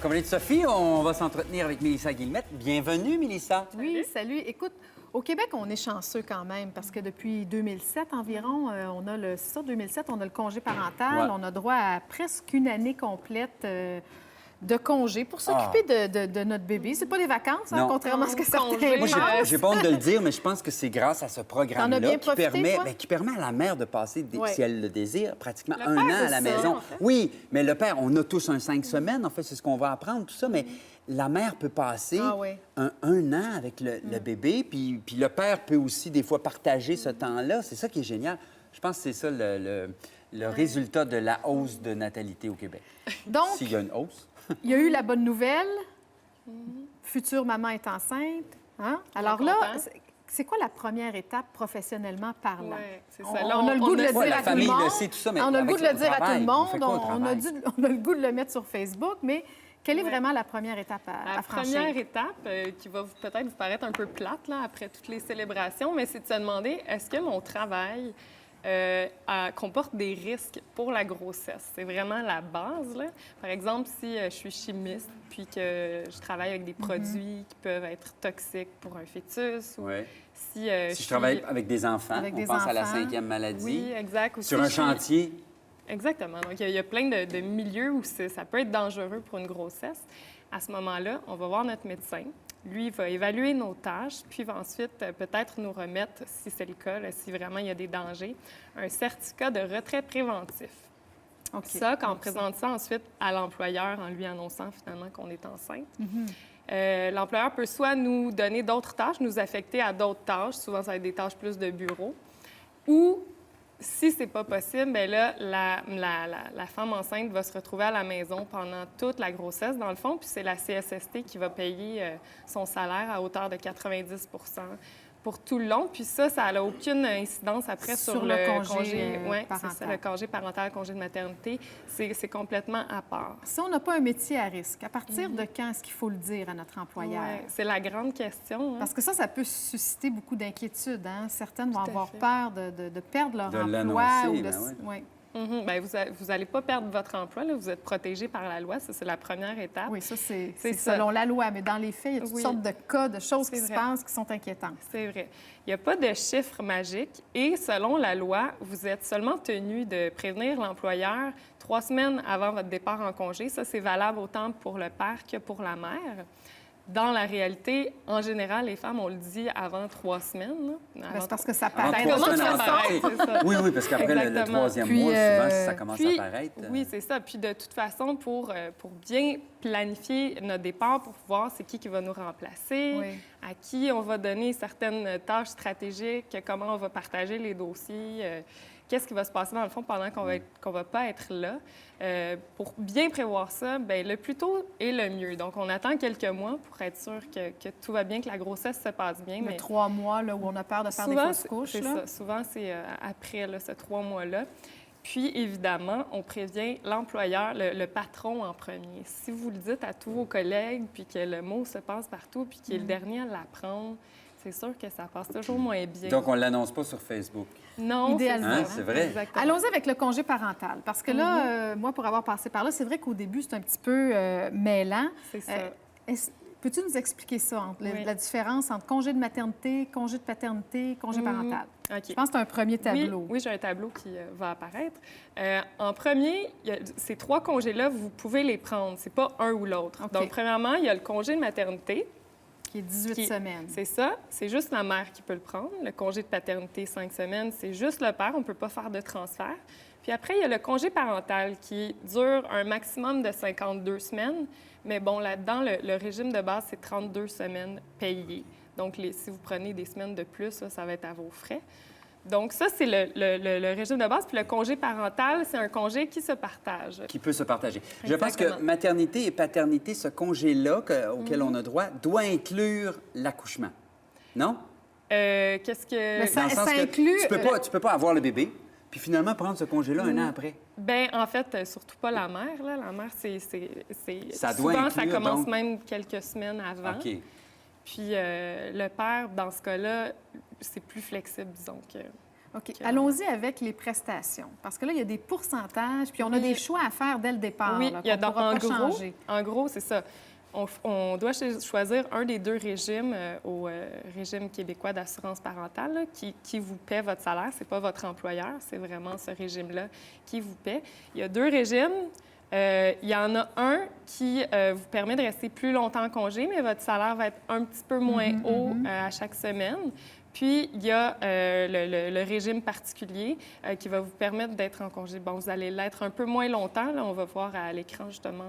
compagnie de Sophie, on va s'entretenir avec Mélissa Guillemette. Bienvenue, Mélissa. Oui, salut. Écoute, au Québec, on est chanceux quand même parce que depuis 2007 environ, on a le 2007, on a le congé parental. Ouais. On a droit à presque une année complète de congé pour s'occuper de notre bébé. C'est pas des vacances, hein, Non. contrairement à ce que certains Moi, pensent. j'ai pas honte de le dire, mais je pense que c'est grâce à ce T'en as programme-là bien profité, toi? qui permet à la mère de passer, Ouais. si elle le désire, pratiquement Le un père an à la aussi, maison. en fait. Oui, mais le père, on a tous un 5 semaines, en fait, c'est ce qu'on va apprendre, tout ça, mais la mère peut passer Ah oui. un an avec le bébé, puis le père peut aussi, des fois, partager ce temps-là. C'est ça qui est génial. Je pense que c'est ça le résultat de la hausse de natalité au Québec. Donc, S'il y a une hausse. il y a eu la bonne nouvelle. Future maman est enceinte. Hein? Alors là, content. c'est quoi la première étape professionnellement parlant? Ouais, c'est ça. On, Là, on a le goût de le dire Ouais, la à tout le famille monde. le sait, tout ça, mais on a le avec goût de le le dire à tout travail, le on monde. fait quoi au travail? On a le goût de le mettre sur Facebook, mais quelle est Ouais. vraiment la première étape à La franchir? première étape, qui va peut-être vous paraître un peu plate là, après toutes les célébrations, mais c'est de se demander, est-ce que mon travail comporte des risques pour la grossesse? C'est vraiment la base, là. Par exemple, si je suis chimiste puis que je travaille avec des produits qui peuvent être toxiques pour un fœtus, ou Ouais. si, Si je travaille avec des enfants, Avec on des pense à la enfants. 5e maladie. Oui, exact. Ou Sur si un je suis- chantier, Exactement. Donc, il y a plein de milieux où ça peut être dangereux pour une grossesse. À ce moment-là, on va voir notre médecin. Lui, il va évaluer nos tâches, puis il va ensuite peut-être nous remettre, si c'est le cas, là, si vraiment il y a des dangers, un certificat de retrait préventif. OK. Ça, quand on Donc, présente ça ensuite à l'employeur en lui annonçant finalement qu'on est enceinte, Mhm. l'employeur peut soit nous donner d'autres tâches, nous affecter à d'autres tâches, souvent ça va être des tâches plus de bureau, ou si c'est pas possible, bien là, la femme enceinte va se retrouver à la maison pendant toute la grossesse, dans le fond, puis c'est la CSST qui va payer son salaire à hauteur de 90 pour tout le long. Puis ça n'a aucune incidence après sur, Sur le le congé, Oui, c'est parental. ça, le congé parental, congé de maternité. C'est complètement à part. Si on n'a pas un métier à risque, à partir de quand est-ce qu'il faut le dire à notre employeur? Ouais, c'est la grande question. Hein? Parce que ça peut susciter beaucoup d'inquiétudes. Hein? Certaines vont Tout à avoir fait. peur de perdre leur De emploi. l'annoncer, Ou de... ben ouais. Ouais. Bien, vous n'allez pas perdre votre emploi, là. Vous êtes protégé par la loi. Ça, c'est la première étape. Oui, ça, c'est C'est ça. selon la loi. Mais dans les faits, il y a toutes Oui. sortes de cas, de choses qui C'est se vrai. passent qui sont inquiétantes. C'est vrai. Il n'y a pas de chiffre magique et selon la loi, vous êtes seulement tenu de prévenir l'employeur 3 semaines avant votre départ en congé. Ça, c'est valable autant pour le père que pour la mère. Dans la réalité, en général, les femmes, on le dit avant 3 semaines. Là. Ben, Avant c'est parce que ça avant paraît. 3 comment semaines ça avant paraît, c'est ça. Oui, parce qu'après le Exactement. 3e Puis, mois, souvent, ça commence Puis, à paraître. Oui, c'est ça. Puis de toute façon, pour bien planifier notre départ, pour voir c'est qui va nous remplacer, Oui. à qui on va donner certaines tâches stratégiques, comment on va partager les dossiers, qu'est-ce qui va se passer dans le fond pendant qu'on va pas être là. Pour bien prévoir ça, bien, le plus tôt est le mieux. Donc, on attend quelques mois pour être sûr que tout va bien, que la grossesse se passe bien. Le 3 mois là, où on a peur de faire des Souvent, fausses couches. c'est là. ça. Souvent, c'est après là, ce 3 mois-là. Puis, évidemment, on prévient l'employeur, le patron en premier. Si vous le dites à tous vos collègues, puis que le mot se passe partout, puis qu'il est le dernier à l'apprendre, c'est sûr que ça passe toujours moins bien. Donc, on ne l'annonce pas sur Facebook. Non, Idéalement. Hein, Hein, c'est vrai. Exactement. Allons-y avec le congé parental. Parce que là, moi, pour avoir passé par là, c'est vrai qu'au début, c'est un petit peu mêlant. C'est ça. Peux-tu nous expliquer ça, entre Oui. la différence entre congé de maternité, congé de paternité, congé parental? OK. Je pense que c'est un premier tableau. Oui, j'ai un tableau qui va apparaître. En premier, ces 3 congés-là, vous pouvez les prendre. C'est pas un ou l'autre. OK. Donc, premièrement, il y a le congé de maternité. Qui est 18 Qui- semaines. C'est ça. C'est juste la mère qui peut le prendre. Le congé de paternité, 5 semaines, c'est juste le père. On ne peut pas faire de transfert. Puis après, il y a le congé parental qui dure un maximum de 52 semaines. Mais bon, là-dedans, le régime de base, c'est 32 semaines payées. Donc, si vous prenez des semaines de plus, là, ça va être à vos frais. Donc, ça, c'est le régime de base. Puis le congé parental, c'est un congé qui se partage. Qui peut se partager. Je pense que Exactement. maternité et paternité, ce congé-là auquel on a droit, doit inclure l'accouchement. Non? Qu'est-ce que... Mais Dans le sens que inclut- tu peux pas avoir le bébé, puis finalement prendre ce congé-là un an après. Bien, en fait, surtout pas la mère. Là. La mère, c'est Ça doit souvent, ça inclure, commence donc. même quelques semaines avant. OK. Puis le père, dans ce cas-là, c'est plus flexible, disons que... OK. Allons-y avec les prestations. Parce que là, il y a des pourcentages, puis on a des choix à faire dès le départ. Oui, là, il y a qu'on pourra pas changer. en gros, c'est ça. On doit choisir un des deux régimes au régime québécois d'assurance parentale là, qui vous paie votre salaire. Ce n'est pas votre employeur, c'est vraiment ce régime-là qui vous paie. Il y a deux régimes. Il y en a un qui vous permet de rester plus longtemps en congé, mais votre salaire va être un petit peu moins haut à chaque semaine. Puis, il y a le régime particulier qui va vous permettre d'être en congé. Bon, vous allez l'être un peu moins longtemps. Là, on va voir à l'écran, justement,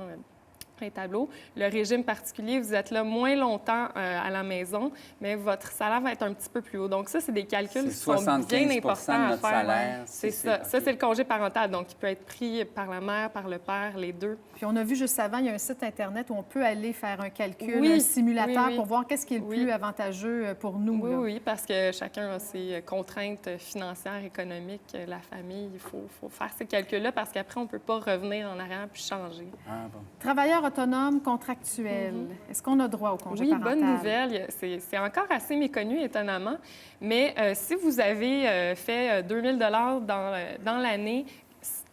les tableaux. Le régime particulier, vous êtes là moins longtemps à la maison, mais votre salaire va être un petit peu plus haut. Donc ça, c'est des calculs qui sont bien importants à faire. Salaire, c'est ça. Ça, c'est le congé parental. Donc, il peut être pris par la mère, par le père, les deux. Puis on a vu juste avant, il y a un site Internet où on peut aller faire un calcul, Oui, un simulateur oui. pour voir qu'est-ce qui est le plus avantageux pour nous. Oui, là. oui, parce que chacun a ses contraintes financières, économiques, la famille. Il faut faire ces calculs-là parce qu'après, on ne peut pas revenir en arrière puis changer. Ah, bon. Travailleurs autonomes contractuels, est-ce qu'on a droit au congé Oui, parental? bonne nouvelle. C'est encore assez méconnu, étonnamment. Mais si vous avez fait 2 000 dans l'année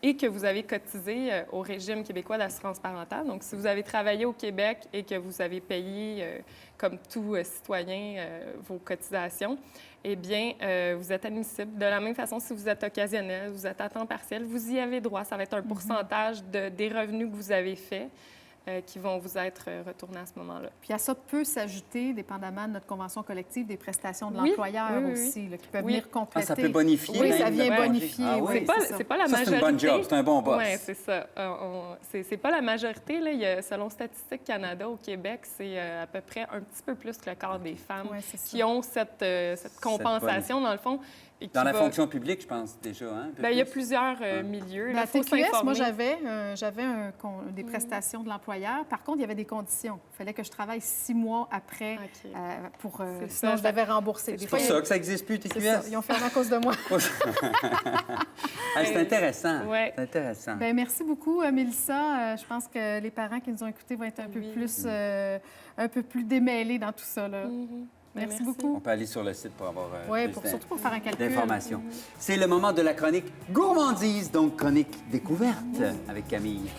et que vous avez cotisé au régime québécois d'assurance parentale, donc si vous avez travaillé au Québec et que vous avez payé, comme tout citoyen, vos cotisations, eh bien, vous êtes admissible. De la même façon, si vous êtes occasionnel, vous êtes à temps partiel, vous y avez droit. Ça va être un pourcentage des revenus que vous avez faits. Qui vont vous être retournés à ce moment-là. Puis à ça peut s'ajouter, dépendamment de notre convention collective, des prestations de Oui, l'employeur oui, oui, aussi, là, qui peuvent Oui. venir compléter. Ah, ça peut bonifier. Oui, même ça vient le congé. bonifier. Ah, oui, oui. c'est C'est pas la Ça, c'est majorité. une bonne job, c'est un bon boss. Oui, c'est ça. C'est pas la majorité. Là. Il y a, selon Statistique Canada, au Québec, c'est à peu près un petit peu plus que le quart des femmes Oui, c'est ça. qui ont cette compensation, dans le fond. Et qui Dans la va- fonction publique, je pense, déjà. Hein, un peu Bien, il y a plus. plusieurs milieux. Mais Là, à faut TQS, moi, s'informer. j'avais des prestations de l'employeur. Par contre, il y avait des conditions. Il fallait que je travaille 6 mois après OK. pour... C'est sinon, ça, je devais rembourser. Des C'est fois, pour ça que ça n'existe plus, c'est TQS. ça. Ils ont fermé à cause de moi. Ah, c'est intéressant. Ouais. C'est intéressant. Bien, merci beaucoup, Mélissa. Je pense que les parents qui nous ont écoutés vont être un peu plus démêlés dans tout ça. Là. Ben, Merci beaucoup. On peut aller sur le site pour avoir Oui, plus surtout pour faire un calcul. d'informations. C'est le moment de la chronique gourmandise, donc chronique découverte avec Camille.